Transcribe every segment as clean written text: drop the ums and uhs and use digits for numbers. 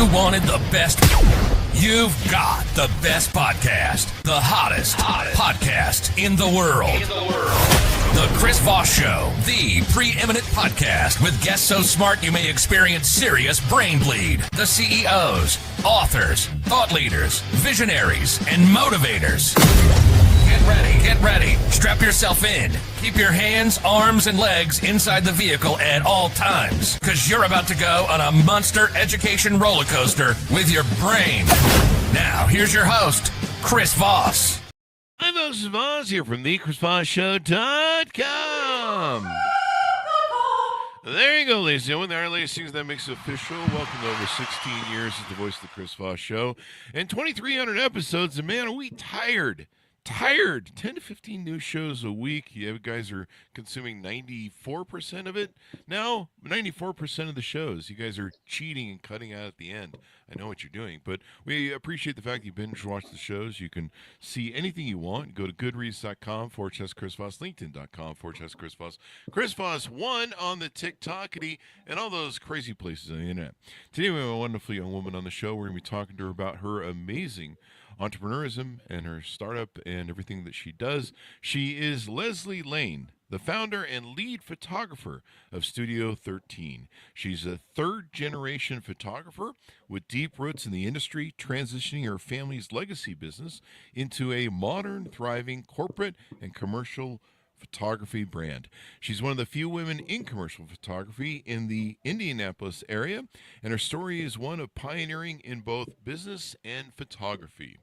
You wanted the best. You've got the best podcast. The hottest podcast in the world. The Chris Voss Show, the preeminent podcast with guests so smart you may experience serious brain bleed. The CEOs, authors, thought leaders, visionaries, and motivators. Get ready. Strap yourself in. Keep your hands, arms, and legs inside the vehicle at all times, because you're about to go on a monster education roller coaster with your brain. Now, here's your host, Chris Voss. I'm Moses Voss here from thechrisvossshow.com. There you go, ladies and gentlemen. There are latest things that makes it official. Welcome to over 16 years as the voice of the Chris Voss Show. And 2,300 episodes, and man, are we tired. 10 to 15 new shows a week. You guys are consuming 94% of it. Now, 94% of the shows. You guys are cheating and cutting out at the end. I know what you're doing, but we appreciate the fact you binge watch the shows. You can see anything you want. Go to goodreads.com/Chris Voss, LinkedIn.com/Chris Voss, Chris Voss1 on the TikTokity, and all those crazy places on the internet. Today we have a wonderful young woman on the show. We're going to be talking to her about her amazing entrepreneurism and her startup and everything that she does. She is Lesle Lane, the founder and lead photographer of Studio 13. She's a third-generation photographer with deep roots in the industry, transitioning her family's legacy business into a modern, thriving corporate and commercial photography brand. She's one of the few women in commercial photography in the Indianapolis area, and her story is one of pioneering in both business and photography,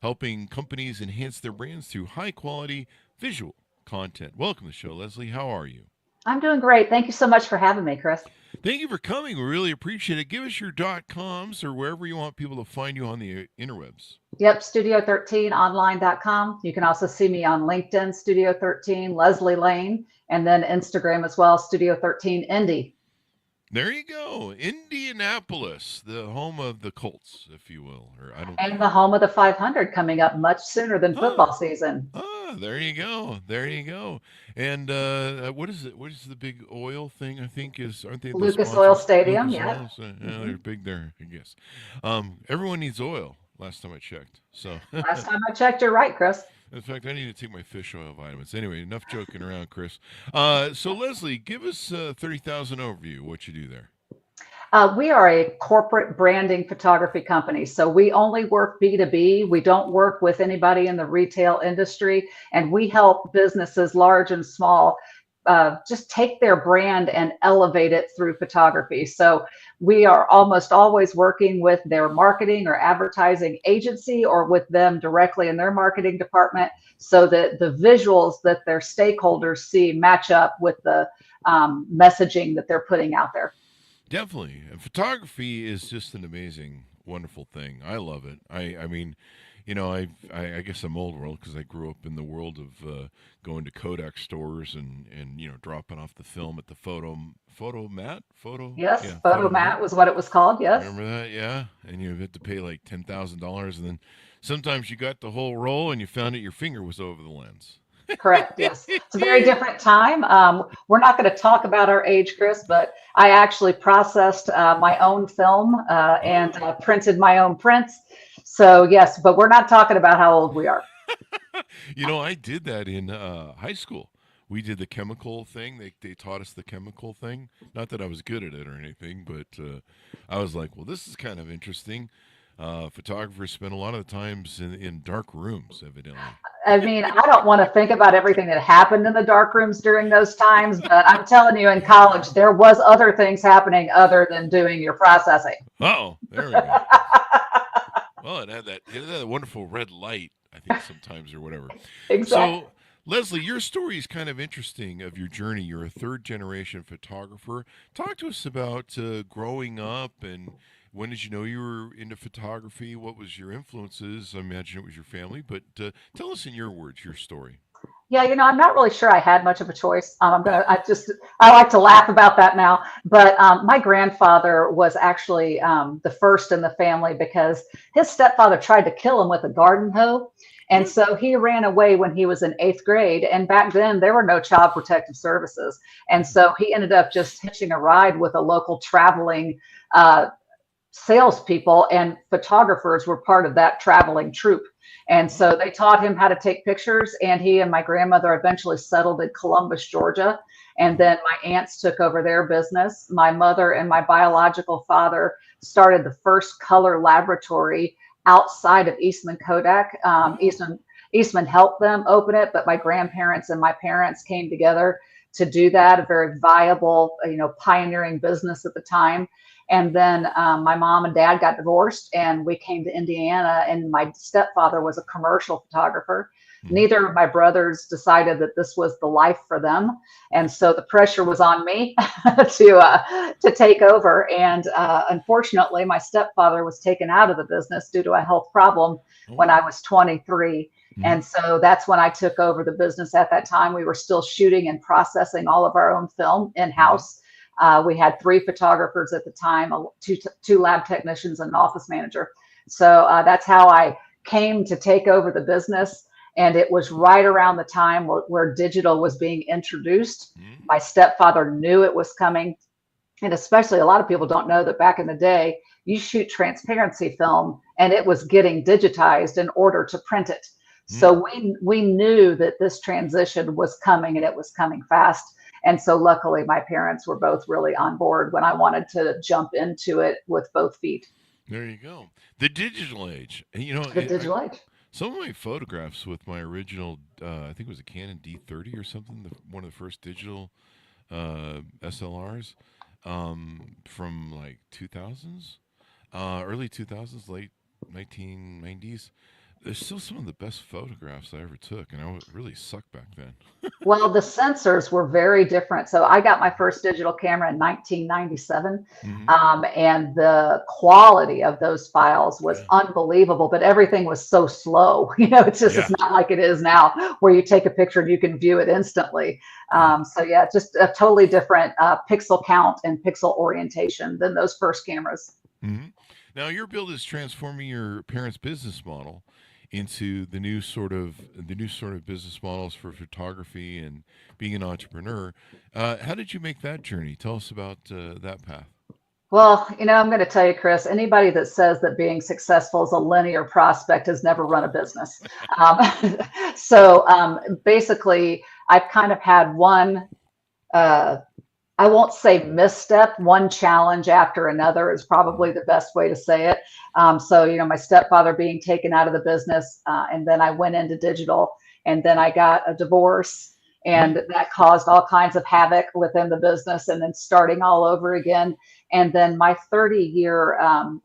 helping companies enhance their brands through high-quality visual content. Welcome to the show, Lesle. How are you? I'm doing great. Thank you so much for having me, Chris. Thank you for coming. We really appreciate it. Give us your .coms or wherever you want people to find you on the interwebs. Yep, studio13online.com. You can also see me on LinkedIn, Studio 13, Lesle Lane, and then Instagram as well, Studio 13 Indy. There you go. Indianapolis, the home of the Colts, if you will. And the home of the 500 coming up much sooner than football season. There you go. And what is it? What is the big oil thing? I think aren't they Lucas Oil Stadium? Yeah, they're big there, I guess. Everyone needs oil. Last time I checked. Last time I checked, you're right, Chris. In fact, I need to take my fish oil vitamins. Anyway, enough joking around, Chris. So Lesle, give us 30,000 overview. What you do there? We are a corporate branding photography company. So we only work B2B. We don't work with anybody in the retail industry. And we help businesses large and small just take their brand and elevate it through photography. So we are almost always working with their marketing or advertising agency or with them directly in their marketing department so that the visuals that their stakeholders see match up with the messaging that they're putting out there. Definitely. And photography is just an amazing, wonderful thing. I love it. I mean, you know, I guess I'm old world because I grew up in the world of going to Kodak stores and you know, dropping off the film at the photomat. Photomat was what it was called. Yes. Remember that? Yeah. And you had to pay like $10,000, and then sometimes you got the whole roll and you found out your finger was over the lens. Correct. Yes. It's a very different time. We're not going to talk about our age, Chris, but I actually processed my own film and printed my own prints. So yes, but we're not talking about how old we are. You know, I did that in high school. We did the chemical thing. They taught us the chemical thing. Not that I was good at it or anything, but I was like, well, this is kind of interesting. Photographers spend a lot of the times in dark rooms, evidently. I mean, I don't want to think about everything that happened in the dark rooms during those times, but I'm telling you, in college, there was other things happening other than doing your processing. Oh, there we go. Well, it had that wonderful red light, I think, sometimes or whatever. Exactly. So, Lesle, your story is kind of interesting of your journey. You're a third-generation photographer. Talk to us about growing up, and when did you know you were into photography? What was your influences? I imagine it was your family, but tell us in your words your story. Yeah, you know, I'm not really sure I had much of a choice. I like to laugh about that now. But my grandfather was actually the first in the family because his stepfather tried to kill him with a garden hoe. And so he ran away when he was in 8th grade. And back then there were no child protective services. And so he ended up just hitching a ride with a local traveling salespeople, and photographers were part of that traveling troupe. And so they taught him how to take pictures, and he and my grandmother eventually settled in Columbus, Georgia. And then my aunts took over their business. My mother and my biological father started the first color laboratory outside of Eastman Kodak. Eastman helped them open it, but my grandparents and my parents came together to do that, a very viable, pioneering business at the time. And then my mom and dad got divorced, and we came to Indiana, and my stepfather was a commercial photographer. Neither of my brothers decided that this was the life for them. And so the pressure was on me to take over. And unfortunately, my stepfather was taken out of the business due to a health problem when I was 23. And so that's when I took over the business. At that time, we were still shooting and processing all of our own film in-house. We had 3 photographers at the time, two lab technicians, and an office manager. So that's how I came to take over the business. And it was right around the time where digital was being introduced. My stepfather knew it was coming. And especially, a lot of people don't know that back in the day, you shoot transparency film and it was getting digitized in order to print it. So we knew that this transition was coming, and it was coming fast. And so luckily, my parents were both really on board when I wanted to jump into it with both feet. There you go. The digital age. The digital age. Some of my photographs with my original, I think it was a Canon D30 or something, one of the first digital SLRs from like 2000s, early 2000s, late 1990s. They're still some of the best photographs I ever took, and I really sucked back then. Well, the sensors were very different. So I got my first digital camera in 1997, and the quality of those files was unbelievable, but everything was so slow. It's not like it is now, where you take a picture and you can view it instantly. Just a totally different pixel count and pixel orientation than those first cameras. Now, your build is transforming your parents' business model into the new sort of business models for photography and being an entrepreneur. How did you make that journey? Tell us about that path. Well, I'm going to tell you, Chris, anybody that says that being successful is a linear prospect has never run a business. Basically, I've kind of had one, I won't say misstep, one challenge after another is probably the best way to say it. My stepfather being taken out of the business, and then I went into digital, and then I got a divorce, and that caused all kinds of havoc within the business, and then starting all over again. And then my 30-year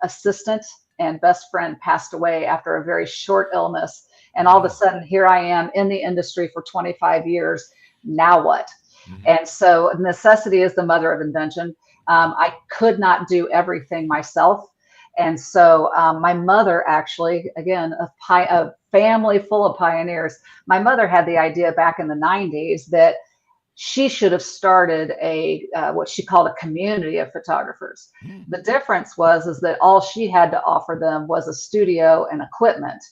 assistant and best friend passed away after a very short illness. And all of a sudden, here I am in the industry for 25 years. Now what? And so necessity is the mother of invention. I could not do everything myself. And so my mother actually, again, a family full of pioneers, my mother had the idea back in the 90s that she should have started what she called a community of photographers. The difference is that all she had to offer them was a studio and equipment.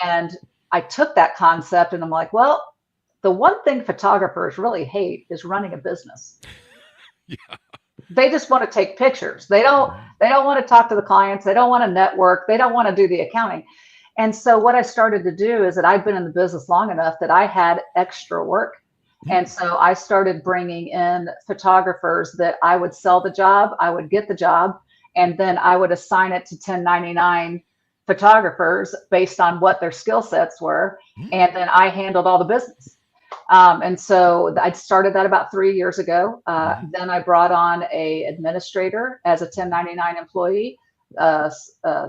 And I took that concept and I'm like, well, the one thing photographers really hate is running a business. They just want to take pictures. They don't want to talk to the clients. They don't want to network. They don't want to do the accounting. And so what I started to do is that I'd been in the business long enough that I had extra work. And so I started bringing in photographers that I would sell the job, I would get the job, and then I would assign it to 1099 photographers based on what their skill sets were. And then I handled all the business. And so I started that about 3 years ago. Then I brought on a administrator as a 1099 employee, a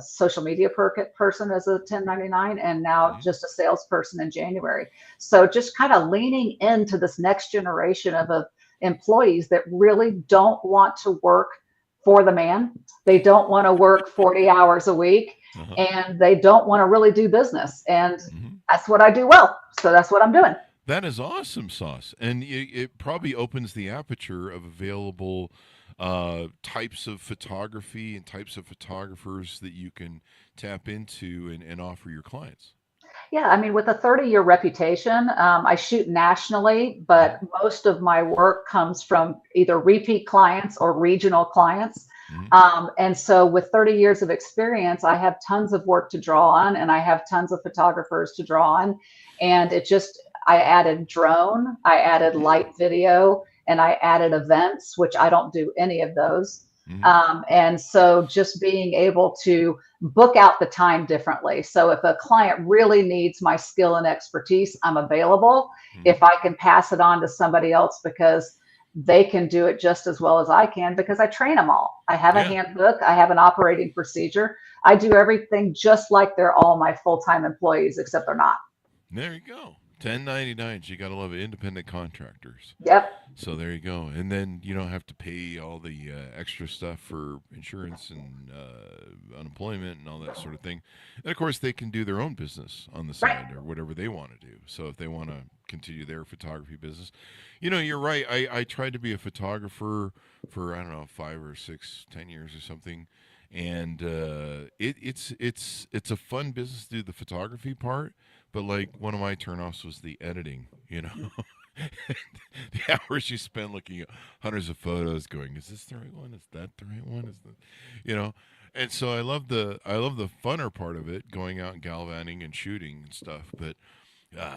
social media person as a 1099, and now just a salesperson in January. So just kind of leaning into this next generation of employees that really don't want to work for the man. They don't want to work 40 hours a week, and they don't want to really do business. And that's what I do well. So that's what I'm doing. That is awesome, Sauce. And it probably opens the aperture of available types of photography and types of photographers that you can tap into and offer your clients. Yeah, I mean, with a 30-year reputation, I shoot nationally, but most of my work comes from either repeat clients or regional clients. Hmm. And so with 30 years of experience, I have tons of work to draw on, and I have tons of photographers to draw on. And I added drone, I added light video, and I added events, which I don't do any of those. Hmm. And so just being able to book out the time differently. So if a client really needs my skill and expertise, I'm available. Hmm. If I can pass it on to somebody else because they can do it just as well as I can, because I train them all. I have a Yeah. handbook, I have an operating procedure. I do everything just like they're all my full-time employees, except they're not. There you go. 1099s. You got to love it. Independent contractors. Yep. So there you go. And then you don't have to pay all the extra stuff for insurance and unemployment and all that sort of thing. And of course, they can do their own business on the Right. side or whatever they want to do. So if they want to continue their photography business, you're right. I tried to be a photographer for, I don't know, 5 or 6, 10 years or something. And it's a fun business to do the photography part, but like one of my turnoffs was the editing. The hours you spend looking at hundreds of photos, going, "Is this the right one? Is that the right one? Is the, you know?" And so I love the funner part of it, going out and galvanizing and shooting and stuff. But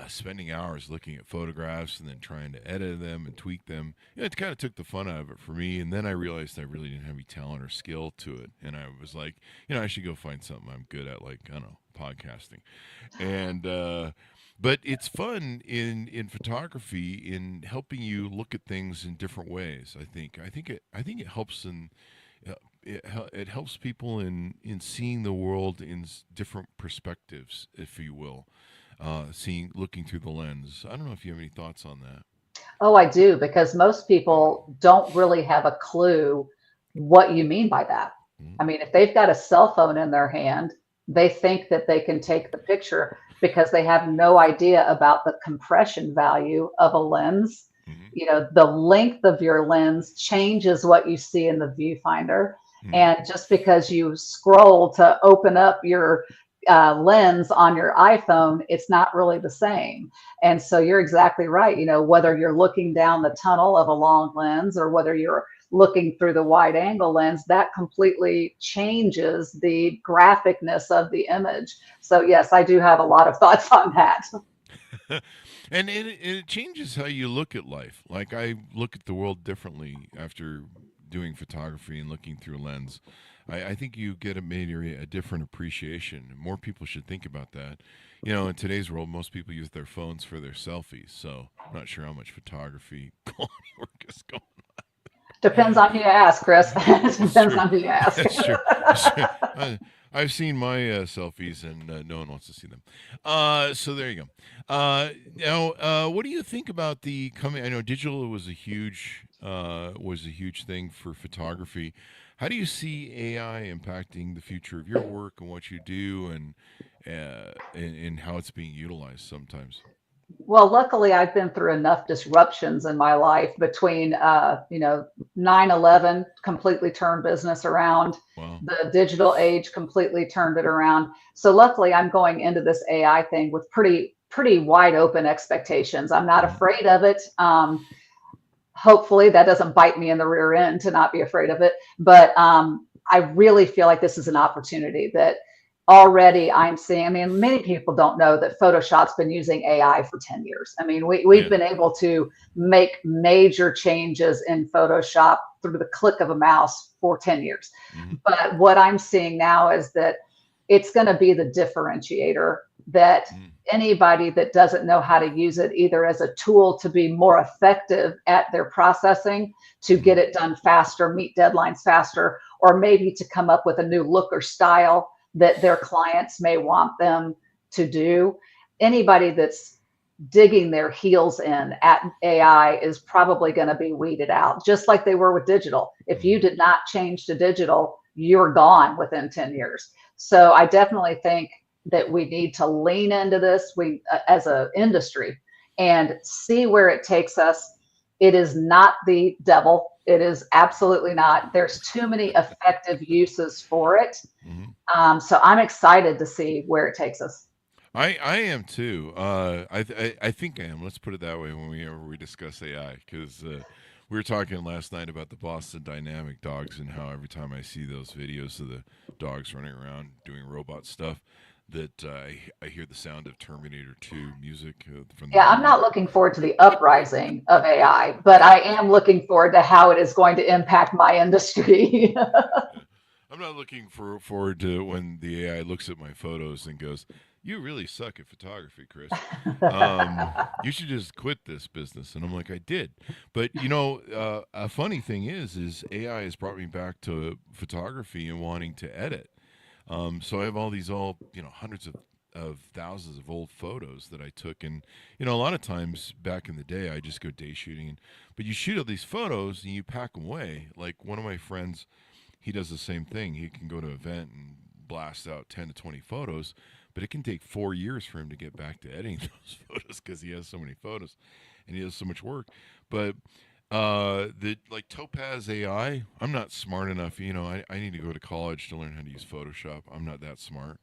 spending hours looking at photographs and then trying to edit them and tweak them, it kind of took the fun out of it for me. And then I realized I really didn't have any talent or skill to it, and I was like, I should go find something I'm good at, like, I don't know, podcasting, and. But it's fun in photography in helping you look at things in different ways. I think it helps it helps people in seeing the world in different perspectives, if you will, looking through the lens. I don't know if you have any thoughts on that. Oh, I do, because most people don't really have a clue what you mean by that. Mhm. I mean, if they've got a cell phone in their hand, they think that they can take the picture because they have no idea about the compression value of a lens. Mhm. The length of your lens changes what you see in the viewfinder. Mhm. And just because you scroll to open up your lens on your iPhone, it's not really the same. And so you're exactly right. Whether you're looking down the tunnel of a long lens or whether you're looking through the wide angle lens, that completely changes the graphicness of the image. So, yes, I do have a lot of thoughts on that. And it changes how you look at life. Like, I look at the world differently after doing photography and looking through a lens. I think you get maybe a different appreciation. More people should think about that. In today's world, most people use their phones for their selfies. So I'm not sure how much photography quality work is going. Depends on who you ask, Chris. That's Depends true. on who you ask. That's true. That's true. I've seen my selfies, and no one wants to see them. So there you go. Now, what do you think about the coming? I know digital was a huge thing for photography. How do you see AI impacting the future of your work and what you do, and how it's being utilized sometimes? Well, luckily, I've been through enough disruptions in my life between, 9/11 completely turned business around, Wow. the digital age completely turned it around. So luckily, I'm going into this AI thing with pretty wide open expectations. I'm not Hmm. afraid of it. Hopefully, that doesn't bite me in the rear end to not be afraid of it. But I really feel like this is an opportunity that already I'm seeing. I mean, many people don't know that Photoshop's been using AI for 10 years. I mean, we've Yeah. been able to make major changes in Photoshop through the click of a mouse for 10 years. Hmm. But what I'm seeing now is that it's going to be the differentiator that Hmm. anybody that doesn't know how to use it either as a tool to be more effective at their processing, to get Hmm. it done faster, meet deadlines faster, or maybe to come up with a new look or style that their clients may want them to do. Anybody that's digging their heels in at AI is probably going to be weeded out, just like they were with digital. If you Hmm. did not change to digital, you're gone within 10 years. So I definitely think that we need to lean into this as an industry and see where it takes us. It is not the devil. It is absolutely not. There's too many effective uses for it. Hmm. So I'm excited to see where it takes us. I am too. I think I am. Let's put it that way whenever we discuss AI, because We were talking last night about the Boston Dynamic dogs and how every time I see those videos of the dogs running around doing robot stuff, that I hear the sound of Terminator 2 music from the Yeah, I'm movie. not looking forward to the uprising of AI, but I am looking forward to how it is going to impact my industry. Yeah. I'm not looking forward to when the AI looks at my photos and goes, "You really suck at photography, Chris. You should just quit this business." And I'm like, "I did." But a funny thing is AI has brought me back to photography and wanting to edit. So I have all these hundreds of thousands of old photos that I took, and a lot of times back in the day I just go day shooting, but you shoot all these photos and you pack them away. Like one of my friends, he does the same thing. He can go to an event and blast out 10 to 20 photos, but it can take 4 years for him to get back to editing those photos because he has so many photos and he does so much work. But the like Topaz AI, I'm not smart enough. I need to go to college to learn how to use Photoshop. I'm not that smart.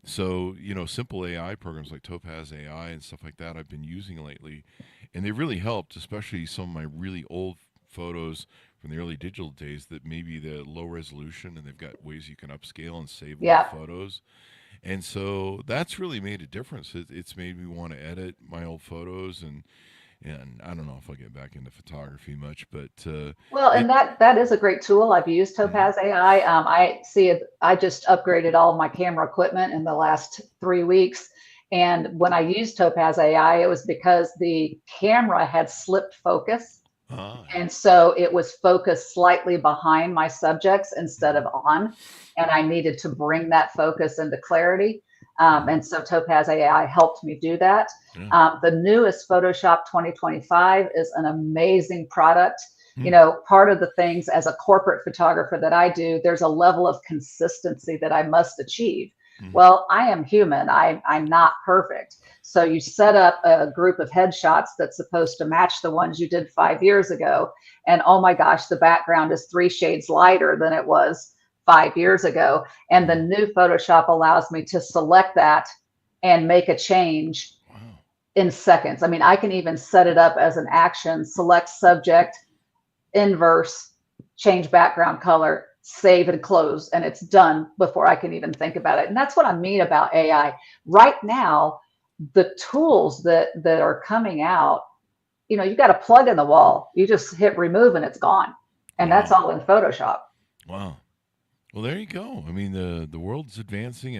So simple AI programs like Topaz AI and stuff like that I've been using lately, and they really helped, especially some of my really old photos from the early digital days that maybe the low resolution, and they've got ways you can upscale and save old Yeah. photos. And so that's really made a difference. It's made me want to edit my old photos, and I don't know if I'll get back into photography much, but Well, it. and that is a great tool. I've used Mhm. Topaz AI. I see it. I just upgraded all of my camera equipment in the last 3 weeks. And when I used Topaz AI, it was because the camera had slipped focus. Ah, And so it was focused slightly behind my subjects instead of mhm, on. And I needed to bring that focus into clarity. mhm. And so Topaz AI helped me do that. Yeah. The newest Photoshop 2025 is an amazing product. Mm, Part of the things as a corporate photographer that I do, there's a level of consistency that I must achieve. mm. Well, I am human. I'm not perfect. So you set up a group of headshots that's supposed to match the ones you did 5 years ago. And oh my gosh, the background is 3 shades lighter than it was 5 years ago. And the Mm. new Photoshop allows me to select that and make a change Wow. in seconds. I mean, I can even set it up as an action, select subject, inverse, change background color, save and close, and it's done before I can even think about it. And that's what I mean about AI. Right now, the tools that are coming out, you got a plug in the wall. You just hit remove and it's gone. And that's Wow. all in Photoshop. Wow. Well, there you go. I mean, the world's advancing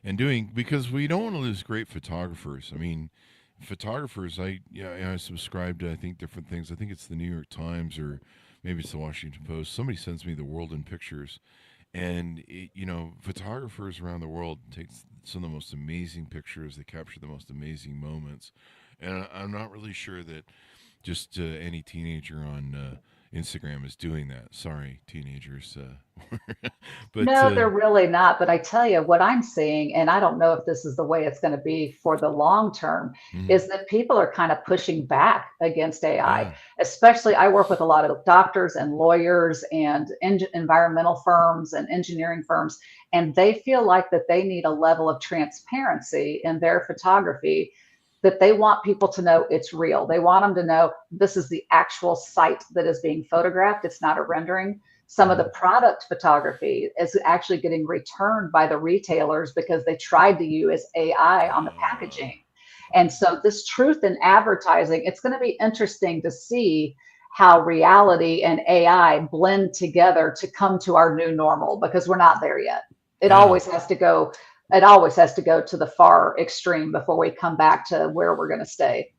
and doing, because we don't want to lose great photographers. I mean, photographers. I subscribe to, I think, different things. I think it's the New York Times, or maybe it's the Washington Post. Somebody sends me the World in Pictures, and photographers around the world take some of the most amazing pictures. They capture the most amazing moments, and I'm not really sure that just any teenager on Instagram is doing that. Sorry, teenagers. But No, they're really not. But I tell you what I'm seeing, and I don't know if this is the way it's going to be for the long term, mhm, is that people are kind of pushing back against AI. yeah, Especially, I work with a lot of doctors and lawyers and environmental firms and engineering firms, and they feel like that they need a level of transparency in their photography. That they want people to know it's real. They want them to know this is the actual site that is being photographed. It's not a rendering. Some of the mhm, product photography is actually getting returned by the retailers because they tried to use AI on the uh, packaging. And so this truth in advertising, it's going to be interesting to see how reality and AI blend together to come to our new normal because we're not there yet. It yeah. always has to go it always has to go to the far extreme before we come back to where we're going to stay.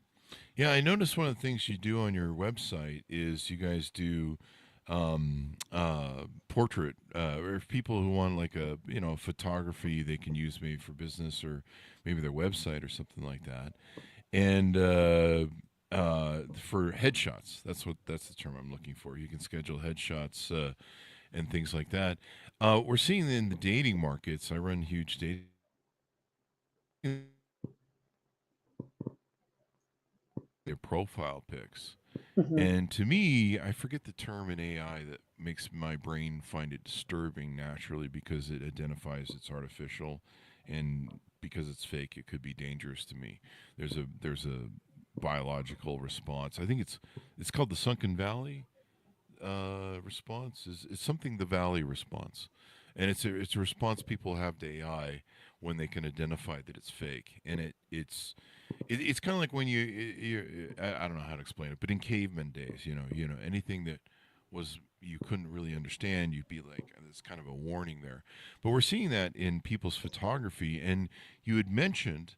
Yeah, I noticed one of the things you do on your website is you guys do portrait, or if people who want like a photography they can use maybe for business or maybe their website or something like that, and for headshots. That's the term I'm looking for. You can schedule headshots and things like that. We're seeing in the dating markets. I run huge dating. Their profile pics. Mhm. And to me, I forget the term in AI that makes my brain find it disturbing naturally because it identifies it's artificial, and because it's fake, it could be dangerous to me. There's a biological response. I think it's called the sunken valley response. Is it's something the valley response, and it's a response people have to AI when they can identify that it's fake, and it's kind of like when I don't know how to explain it, but in caveman days, anything that was you couldn't really understand, you'd be like, there's kind of a warning there. But we're seeing that in people's photography, and you had mentioned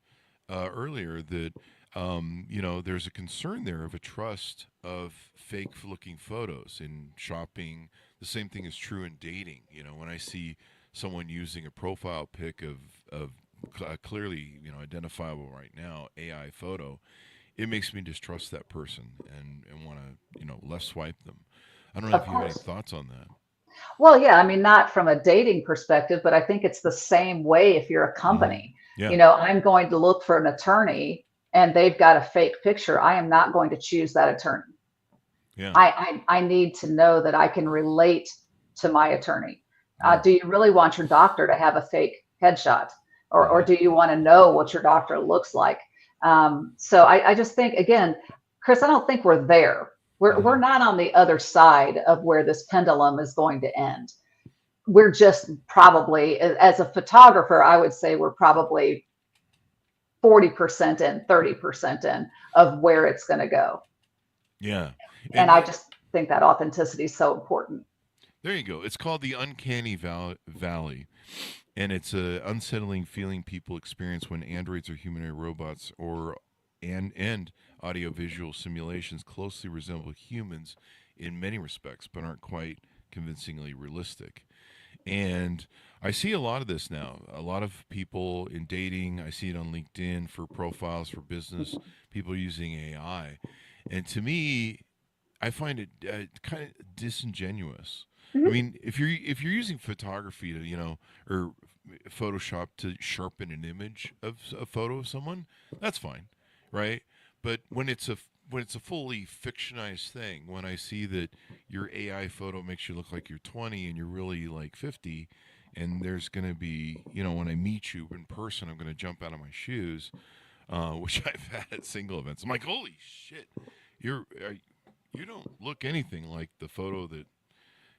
earlier that there's a concern there of a trust of fake-looking photos in shopping. The same thing is true in dating. When I see someone using a profile pic of clearly identifiable right now AI photo, it makes me distrust that person and want to left swipe them. I don't know Of if you have any course. thoughts on that. Well, yeah, I mean, not from a dating perspective, but I think it's the same way if you're a Hmm. company. Yeah, I'm going to look for an attorney and they've got a fake picture. I am not going to choose that attorney. yeah, I need to know that I can relate to my attorney. yeah. Do you really want your doctor to have a fake headshot? Or Hmm. do you want to know what your doctor looks like? So I just think, again, Chris, I don't think we're there. We're Hmm. not on the other side of where this pendulum is going to end. We're just probably, as a photographer, I would say we're probably 40% in, 30% in of where it's going to go. Yeah, And and I just think that authenticity is so important. there you go. It's called the uncanny valley, and it's a unsettling feeling people experience when androids or humanoid robots and audiovisual simulations closely resemble humans in many respects, but aren't quite convincingly realistic. And I see a lot of this now. A lot of people in dating. I see it on LinkedIn for profiles for business. People using AI, and to me, I find it kind of disingenuous. I Mhm. mean, if you're using photography to or Photoshop to sharpen an image of a photo of someone, that's fine, right? But when it's a fully fictionized thing, when I see that your AI photo makes you look like you're 20 and you're really like 50, and there's going to be, when I meet you in person, I'm going to jump out of my shoes, which I've had at single events. I'm like, holy shit, you don't look anything like the photo that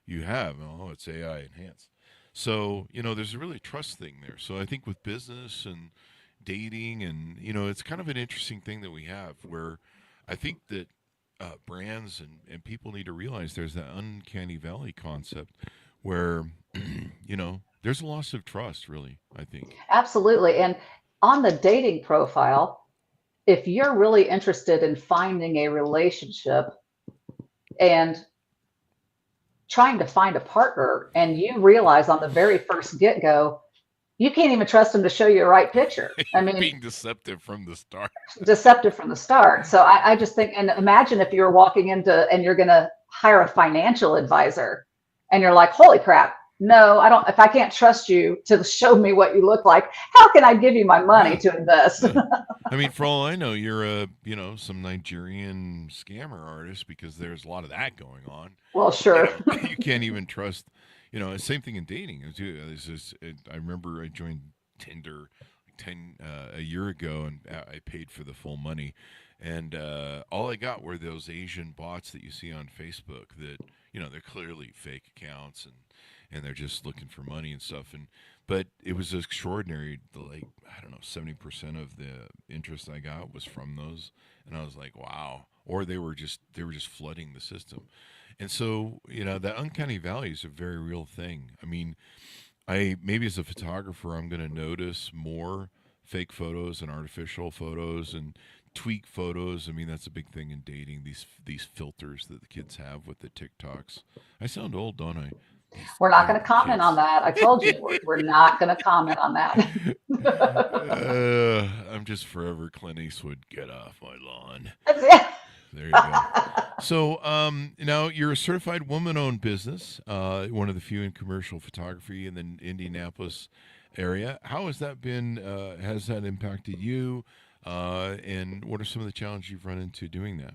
you have. Oh, it's AI enhanced. So, there's a really trust thing there. So I think with business and dating and, it's kind of an interesting thing that we have where I think that brands and people need to realize there's that uncanny valley concept where, there's a loss of trust, really, I think. Absolutely. And on the dating profile, if you're really interested in finding a relationship and trying to find a partner, and you realize on the very first get go, you can't even trust them to show you the right picture. I You're mean, being deceptive from the start. deceptive from the start. So I just think, and imagine if you're walking into and you're going to hire a financial advisor and you're like, holy crap, no, I don't, if I can't trust you to show me what you look like, how can I give you my money Yeah. to invest? Yeah. I mean, for all I know, you're some Nigerian scammer artist because there's a lot of that going on. Well, sure. You can't even trust, same thing in dating. I remember I joined Tinder like 10 a year ago, and I paid for the full money, and all I got were those Asian bots that you see on Facebook that they're clearly fake accounts and they're just looking for money and stuff. And but it was extraordinary. Like I don't know, 70% of the interest I got was from those, and I was like, wow. Or they were just flooding the system, and so that uncanny valley is a very real thing. I mean, I maybe as a photographer, I'm going to notice more fake photos and artificial photos and tweak photos. I mean, that's a big thing in dating. These filters that the kids have with the TikToks. I sound old, don't I? These We're not going damn to comment on kids. that. I told you, we're not going to comment on that. I'm just forever Clint Eastwood. Get off my lawn. That's it. There you go. So now you're a certified woman-owned business, one of the few in commercial photography in the Indianapolis area. How has that been? Has that impacted you? And what are some of the challenges you've run into doing that?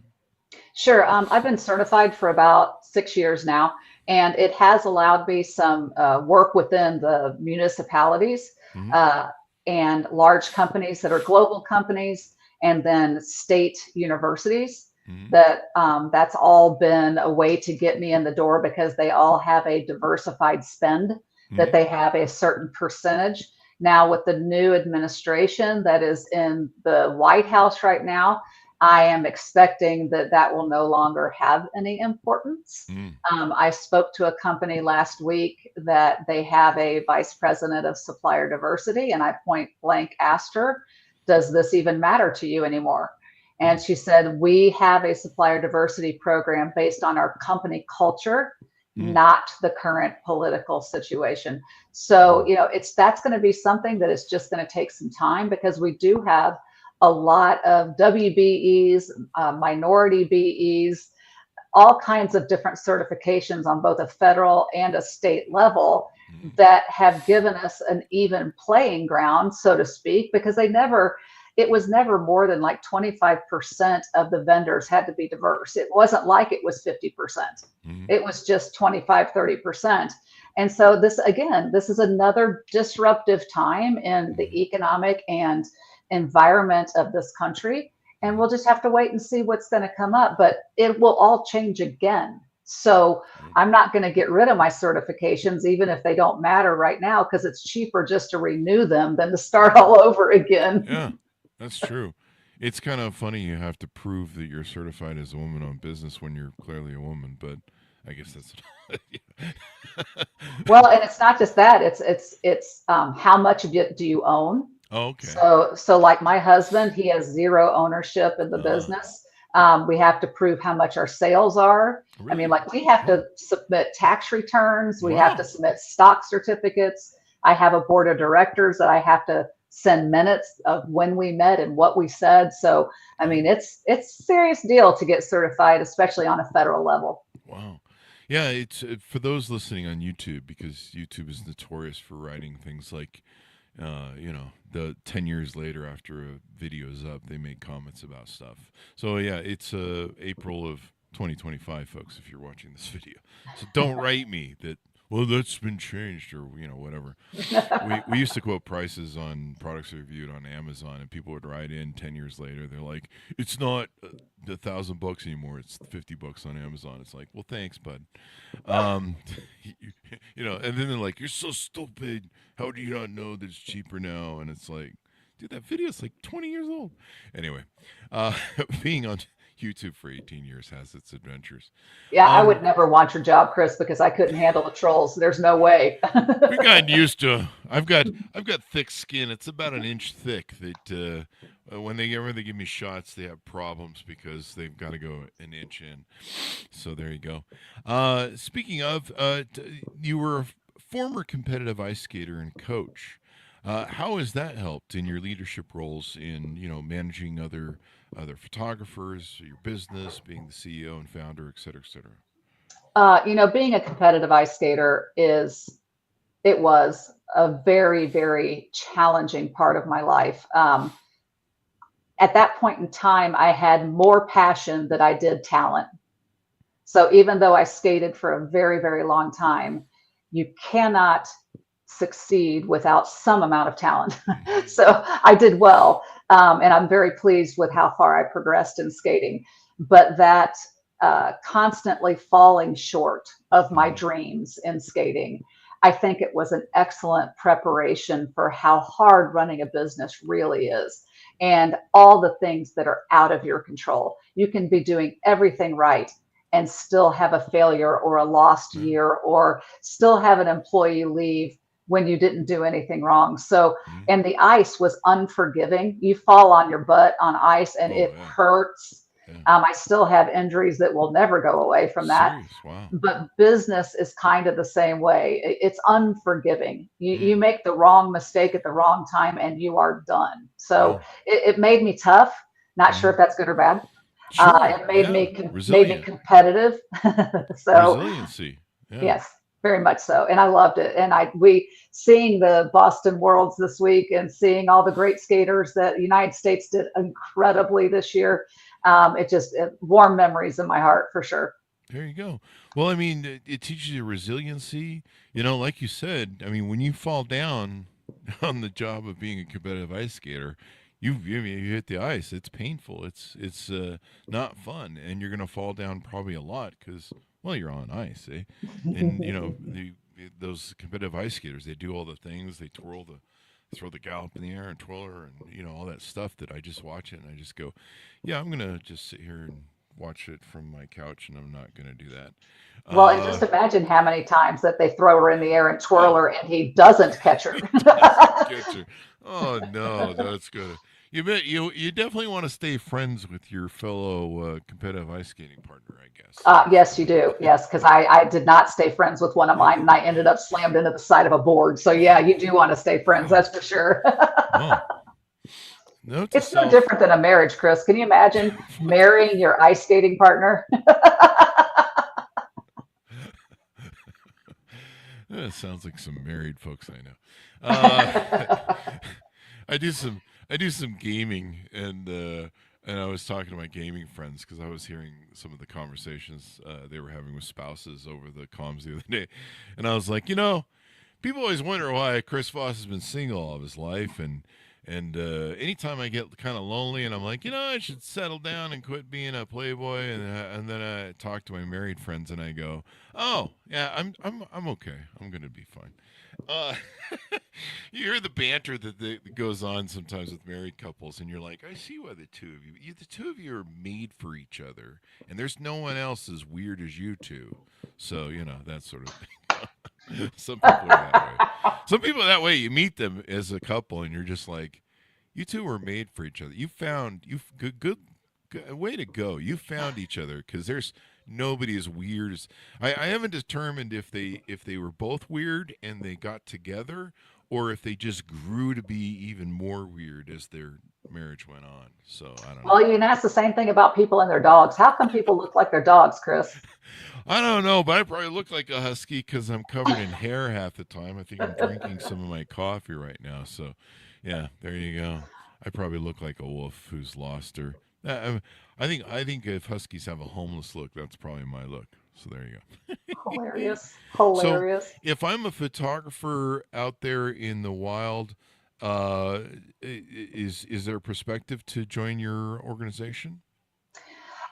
Sure. I've been certified for about 6 years now, and it has allowed me some work within the municipalities Hmm. uh, and large companies that are global companies. and then state universities. Mhm. That's all been a way to get me in the door because they all have a diversified spend, that Mhm. they have a certain percentage. Now, with the new administration that is in the White House right now, I am expecting that that will no longer have any importance. Mhm. I spoke to a company last week that they have a vice president of supplier diversity, and I point blank asked her, "Does this even matter to you anymore?" And Mhm. she said, "We have a supplier diversity program based on our company culture, Mhm. not the current political situation." So, Mhm. that's going to be something that is just going to take some time because we do have a lot of WBEs, minority BEs, all kinds of different certifications on both a federal and a state level Mhm. that have given us an even playing ground, so to speak, because it was never more than like 25% of the vendors had to be diverse. It wasn't like it was 50%. Mhm. It was just 25, 30%. And so this is another disruptive time in the Mhm. economic and environment of this country, and Mhm. we'll just have to wait and see what's going to come up, but it will all change again. So Right. I'm not going to get rid of my certifications, even if they don't matter right now, because it's cheaper just to renew them than to start Mhm. all over again. Yeah, that's true. It's kind of funny you have to prove that you're certified as a woman-owned business when you're clearly a woman, but I guess that's Well, and it's not just that, it's how much of it do you own? Oh, okay. So like my husband, he has zero ownership in the Uh, business. We have to prove how much our sales are. I mean, really? like we have Oh, to submit tax returns, we have to wow. submit stock certificates. I have a board of directors that I have to send minutes of when we met and what we said. So, I Oh, mean, it's a serious deal to get certified, especially on a federal level. wow. Yeah, it's for those listening on YouTube because YouTube is notorious for writing things like, the 10 years later after a video is up, they make comments about stuff. So yeah, it's April of 2025, folks. If you're watching this video, so don't write me that. Well, that's been changed, or whatever. We used to quote prices on products reviewed on Amazon, and people would write in 10 years later. They're like, "It's not $1,000 anymore. It's $50 on Amazon." It's like, well, thanks, bud. Um, and then they're like, "You're so stupid. How do you not know that it's cheaper now?" And it's like, dude, that video's like 20 years old. Anyway, uh, being on YouTube for 18 years has its adventures. Yeah, I Um, would never want your job, Chris, because I couldn't handle the trolls. There's no way. we gotten used to. I've got thick skin. It's about an inch thick. That whenever they give me shots, they have problems because they've got to go an inch in. So there you go. Speaking of, you were a former competitive ice skater and coach. How has that helped in your leadership roles in managing other photographers, your business, being the CEO and founder, et cetera, et cetera? Being a competitive ice skater it was a very, very challenging part of my life. At that point in time, I had more passion than I did talent. So even though I skated for a very, very long time, you cannot succeed without some amount of talent. Mm-hmm. So I did well, and I'm very pleased with how far I progressed in skating. But that constantly falling short of my Mm-hmm. dreams in skating, I think it was an excellent preparation for how hard running a business really is and all the things that are out of your control. You can be doing everything right and still have a failure or a lost Yeah. year or still have an employee leave when you didn't do anything wrong. So, Mm-hmm. and the ice was unforgiving. You fall on your butt on ice and Oh it yeah. hurts. Yeah. I still have injuries that will never go away from that. Serious. Wow. But business is kind of the same way. It's unforgiving. You Mm. make the wrong mistake at the wrong time and you are done. Yeah. So it made me tough. Not sure Mm. if that's good or bad. Sure. It Yeah. made me Resilient. competitive. So Resiliency. Yeah. yes, very much so. And I loved it. And we seeing the Boston Worlds this week and seeing all the great skaters that the United States did incredibly this year. It warm memories in my heart for sure. There you go. Well, I mean, it teaches you resiliency. Like you said, I mean, when you fall down on the job of being a competitive ice skater, you hit the ice. It's painful. It's not fun, and you're gonna fall down probably a lot because well, you're on ice, eh? And you know those competitive ice skaters, they do all the things. They throw the gal up in the air and twirl her, and you know all that stuff that I just watch it and I just go, yeah, I'm gonna just sit here and watch it from my couch, and I'm not gonna do that. Well, and Uh, just imagine how many times that they throw her in the air and twirl oh, her and he doesn't catch her. doesn't get you. Oh no, that's good. You definitely want to stay friends with your fellow competitive ice skating partner, I guess. Yes, you do. Yes, because I did not stay friends with one of mine and I ended up slammed into the side of a board. So, yeah, you do want to stay friends. Wow. That's for sure. Well, note to It's no self. different than a marriage, Chris. Can you imagine marrying your ice skating partner? That sounds like some married folks I know. Uh, I do some gaming, and I was talking to my gaming friends because I was hearing some of the conversations they were having with spouses over the comms the other day, and I was like, you know, people always wonder why Chris Voss has been single all of his life, and anytime I get kind of lonely, and I'm like, you know, I should settle down and quit being a playboy, and then I talk to my married friends, and I go, oh yeah, I'm okay. I'm gonna be fine. Uh, you hear the banter that goes on sometimes with married couples, and you're like, I see why the two of you are made for each other, and there's no one else as weird as you two. So you know that sort of thing. Some people are that way. Some people are that way. You meet them as a couple, and you're just like, you two were made for each other. Good way to go. You found each other because there's nobody as weird as I haven't determined if they were both weird and they got together or if they just grew to be even more weird as their marriage went on. So I don't know. Well, you can ask the same thing about people and their dogs. How come people look like their dogs, Chris? I don't know, but I probably look like a husky because I'm covered in hair half the time. I think I'm drinking some of my coffee right now. So, yeah, there you go. I probably look like a wolf who's lost her. I think if huskies have a homeless look, that's probably my look. So there you go. Hilarious. So Hilarious. if I'm a photographer out there in the wild, uh, is there a perspective to join your organization?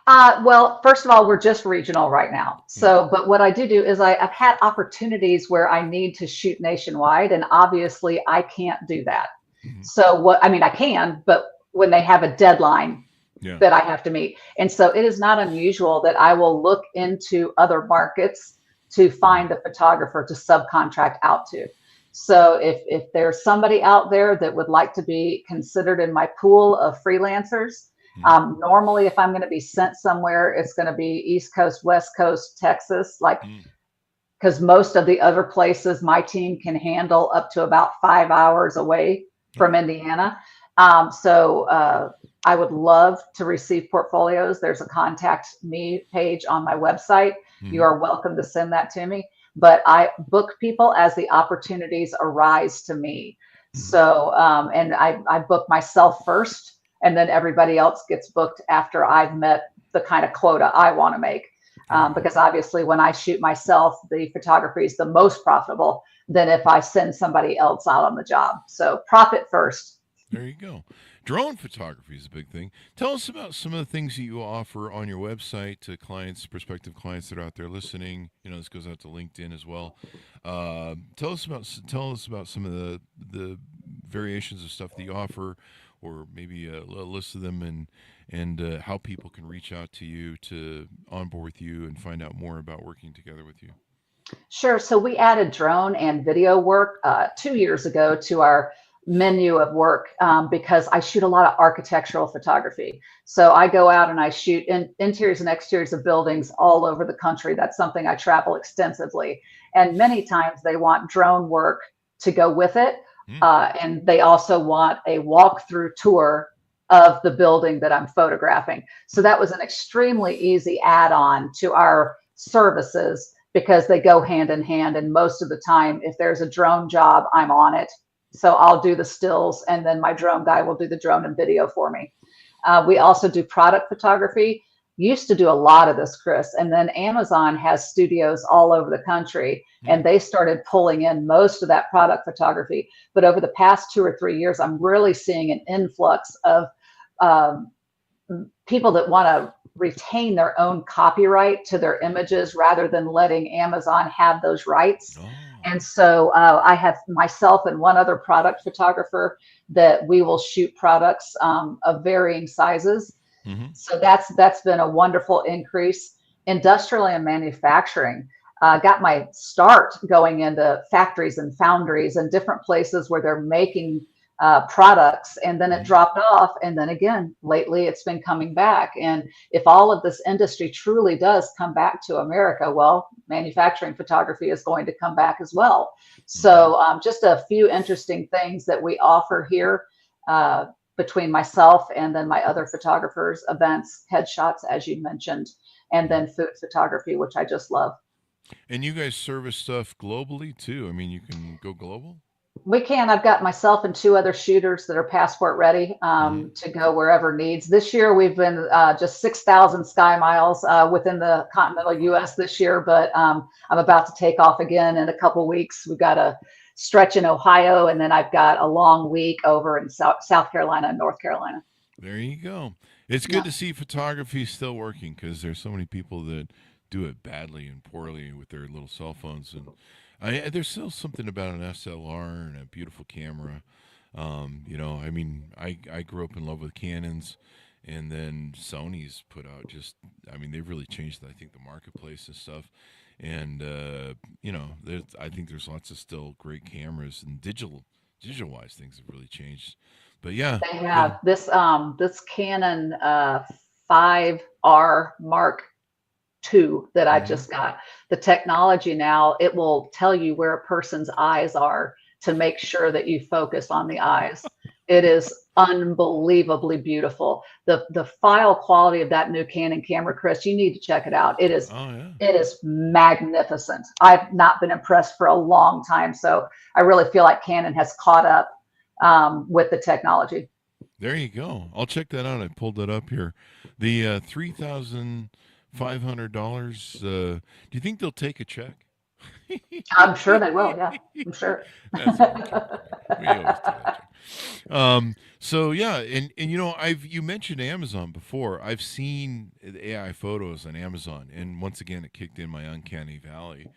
Well, first of all, we're just regional right now. Hmm. So, but what I do is I've had opportunities where I need to shoot nationwide, and obviously I can't do that. Hmm. So, what I mean, I can, but when they have a deadline Yeah. that I have to meet. And so it is not unusual that I will look into other markets to find a photographer to subcontract out to. So if there's somebody out there that would like to be considered in my pool of freelancers, Hmm. normally if I'm going to be sent somewhere, it's going to be East Coast, West Coast, Texas, like Hmm. because most of the other places my team can handle up to about 5 hours away from Oh. Indiana. So I would love to receive portfolios. There's a contact me page on my website. You Hmm. are welcome to send that to me. But I book people as the opportunities arise to me. Hmm. So, and I book myself first, and then everybody else gets booked after I've met the kind of quota I want to make. There you go. Because obviously, when I shoot myself, the photography is the most profitable than if I send somebody else out on the job. So, profit first. There you go. Drone photography is a big thing. Tell us about some of the things that you offer on your website to clients, prospective clients that are out there listening. You know, this goes out to LinkedIn as well. Tell us about some of the variations of stuff that you offer, or maybe a list of them, and how people can reach out to you to onboard with you and find out more about working together with you. Sure. So we added drone and video work 2 years ago to our menu of work because I shoot a lot of architectural photography. So I go out and I shoot interiors and exteriors of buildings all over the country. That's something I travel extensively. And many times they want drone work to go with it. Hmm. And they also want a walkthrough tour of the building that I'm photographing. So that was an extremely easy add-on to our services because they go hand in hand. And most of the time, if there's a drone job, I'm on it. So I'll do the stills and then my drone guy will do the drone and video for me. We also do product photography. used to do a lot of this, Chris. And then Amazon has studios all over the country, and they started pulling in most of that product photography. But over the past 2 or 3 years, I'm really seeing an influx of um, people that want to retain their own copyright to their images rather than letting Amazon have those rights. Oh. And so I have myself and one other product photographer that we will shoot products of varying sizes. So that's been a wonderful increase. Industrial and manufacturing. Got my start going into factories and foundries and different places where they're making products, and then it dropped off. And then again, lately it's been coming back. And if all of this industry truly does come back to America, well, manufacturing photography is going to come back as well. So just a few interesting things that we offer here between myself and then my other photographers, events, headshots, as you mentioned, and then food photography, which I just love. And you guys service stuff globally too. I mean, you can go global. We can. I've got myself and two other shooters that are passport ready to go wherever needs. This year, we've been just 6,000 sky miles within the continental U.S. this year, but I'm about to take off again in a couple of weeks. We've got a stretch in Ohio, and then I've got a long week over in South Carolina and North Carolina. There you go. It's good to see photography still working, because there's so many people that do it badly and poorly with their little cell phones. And there's still something about an SLR and a beautiful camera. I mean, I grew up in love with Canons, and then Sony's put out they've really changed, I think, the marketplace and stuff. And, I think there's lots of still great cameras, and digital-wise things have really changed. But yeah. They have this Canon 5R Mark II that I just got. The technology now, it will tell you where a person's eyes are to make sure that you focus on the eyes. It is unbelievably beautiful. The file quality of that new Canon camera, Chris, you need to check it out. It is it is magnificent. I've not been impressed for a long time, so I really feel like Canon has caught up with the technology. There you go. I'll check that out. I pulled that up here. The $3,500. Do you think they'll take a check? I'm sure they will. Yeah, I'm sure. That's okay. We always do that. So yeah, and you mentioned Amazon before. I've seen the AI photos on Amazon, and once again, it kicked in my uncanny valley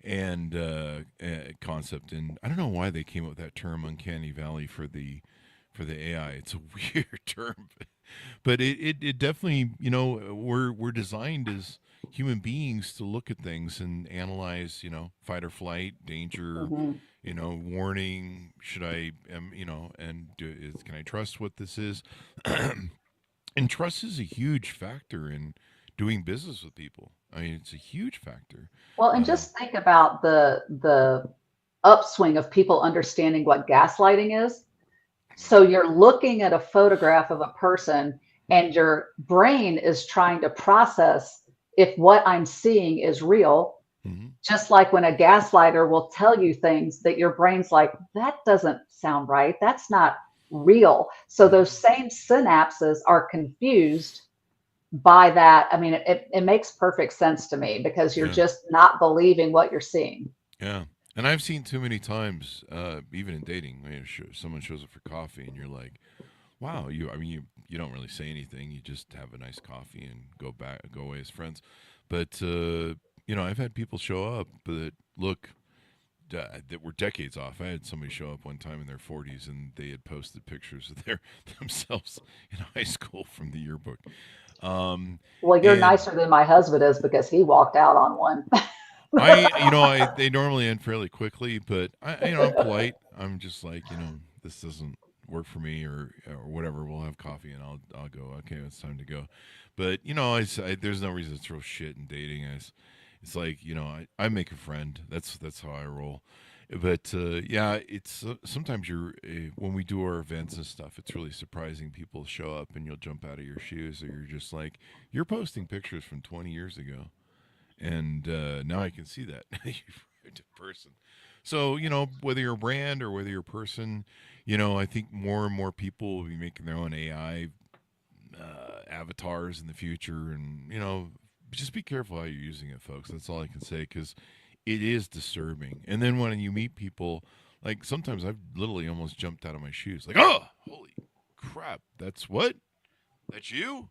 and concept. And I don't know why they came up with that term, uncanny valley, for the AI. It's a weird term, but it definitely, we're designed as human beings to look at things and analyze, fight or flight, danger, warning. Should I, can I trust what this is? And trust is a huge factor in doing business with people. I mean, it's a huge factor. Well, and just think about the upswing of people understanding what gaslighting is. So you're looking at a photograph of a person, and your brain is trying to process if what I'm seeing is real. Just like when a gaslighter will tell you things that your brain's like, that doesn't sound right. That's not real. So those same synapses are confused by that. I mean, it makes perfect sense to me, because you're just not believing what you're seeing. Yeah. And I've seen too many times, even in dating, someone shows up for coffee and you're like, wow, you don't really say anything. You just have a nice coffee and go away as friends. But, I've had people show up that that were decades off. I had somebody show up one time in their 40s, and they had posted pictures of themselves in high school from the yearbook. Well, you're nicer than my husband is, because he walked out on one. They normally end fairly quickly, but I'm polite. I'm just like, this doesn't work for me, or whatever. We'll have coffee and I'll go, okay, it's time to go. But there's no reason to throw shit in dating. It's like, I make a friend. That's how I roll. But it's sometimes when we do our events and stuff, it's really surprising. People show up and you'll jump out of your shoes, or you're just like, you're posting pictures from 20 years ago. And now I can see that in person. So, whether you're a brand or whether you're a person, I think more and more people will be making their own AI avatars in the future, and just be careful how you're using it, folks. That's all I can say, because it is disturbing. And then when you meet people, like sometimes I've literally almost jumped out of my shoes, like, oh, holy crap, that's you.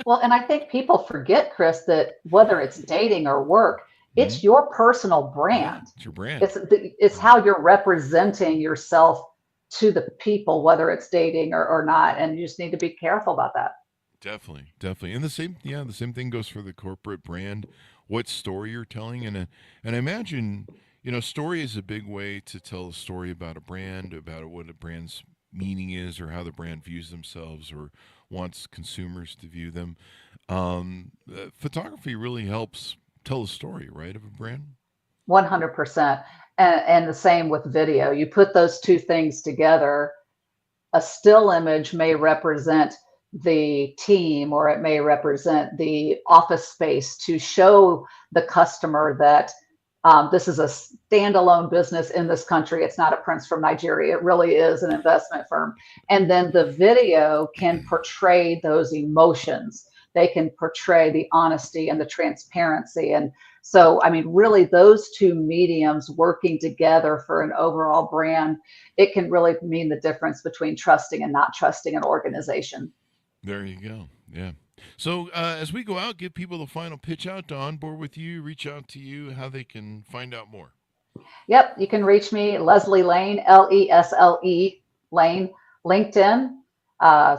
Well, and I think people forget, Chris, that whether it's dating or work, Mm-hmm. it's your personal Yeah, brand. it's your brand. It's how you're representing yourself to the people, whether it's dating or not. And you just need to be careful about that. Definitely. And the same thing goes for the corporate brand. What story you're telling, and I imagine, story is a big way to tell a story about a brand, about what a brand's meaning is, or how the brand views themselves, or wants consumers to view them. Photography really helps tell a story, right, of a brand. 100%. And the same with video. You put those two things together, a still image may represent the team or it may represent the office space to show the customer that this is a standalone business in this country. It's not a prince from Nigeria. It really is an investment firm. And then the video can portray those emotions. They can portray the honesty and the transparency. And so, I mean, really, those two mediums working together for an overall brand, it can really mean the difference between trusting and not trusting an organization. There you go. Yeah. So as we go out, give people the final pitch out to onboard with you, reach out to you, how they can find out more. Yep, you can reach me, Lesle Lane, Lesle Lane, LinkedIn,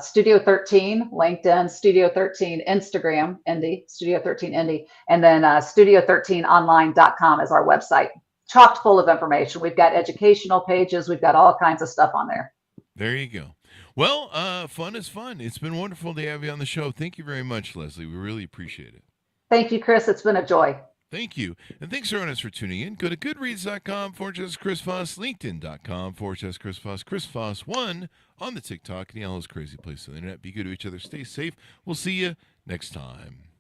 Studio 13, LinkedIn, Studio 13, Instagram, Indy, Studio 13 Indy, and then studio13online.com is our website. Chocked full of information. We've got educational pages. We've got all kinds of stuff on there. There you go. Well, fun is fun. It's been wonderful to have you on the show. Thank you very much, Lesle. We really appreciate it. Thank you, Chris. It's been a joy. Thank you. And thanks everyone else for tuning in. Go to goodreads.com/Chris Foss, LinkedIn.com/Chris Foss, Chris Foss1 on the TikTok, and all those crazy places on the internet. Be good to each other. Stay safe. We'll see you next time.